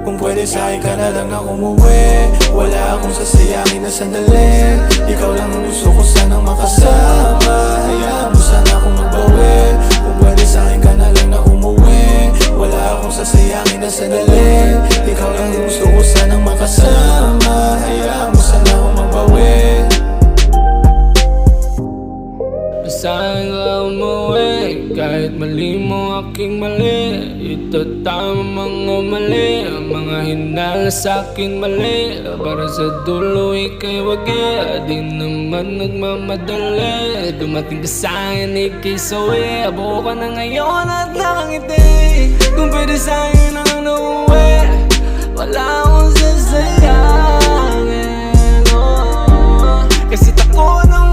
Kung pwede sa'kin ka na lang na umuwi, wala akong sasayangin na sandali. Ikaw lang ang gusto ko sanang makasama, hayaan mo sana akong magbawi. Kung pwede sa'kin ka na lang na umuwi, wala akong sasayangin na sandali. Ikaw lang ang gusto ko sanang makasama, hayaan mo sana akong magbawi. Saan ka umuwi? Kahit mali mo aking mali, itatama mga mali, mga hinala sa'king mali. Para sa dulo ika'y wagi, di naman nagmamadali. Dumating ka sa'kin, ika'y sawi, buo ka na ngayon at nakangiti. Kung pwede sa'kin na lang na umuwi, wala akong sasayangin, oh. Kasi takot ng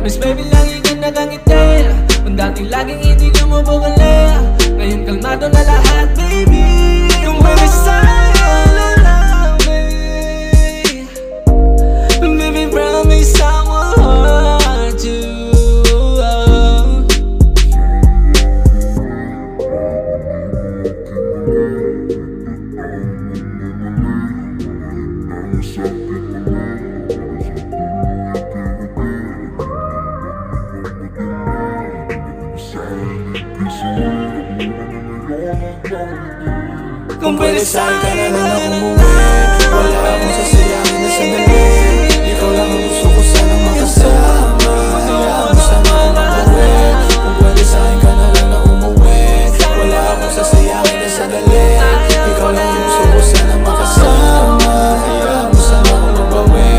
promise baby, lagi ka nakangiti. Kung dating laging hindi ka mabukali, ngayon kalmado na lahat baby. Kung pwede sa'yo na lang baby, baby promise I will hurt you. Kung pwede sa'kin ka na lang na umuwi, wala akong sasayangin na sandali. Ikaw lang ang gusto ko sanang makasama, hayaan mo sana akong magbawi. Kung pwede sa'kin ka na lang na umuwi, wala akong sasayangin na sandali. Ikaw lang ang gusto ko sanang makasama, hayaan mo sana akong magbawi.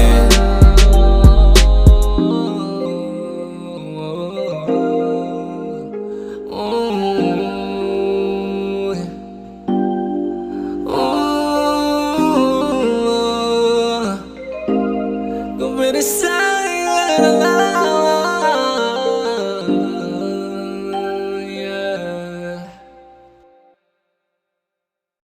Kung pwede sa'yo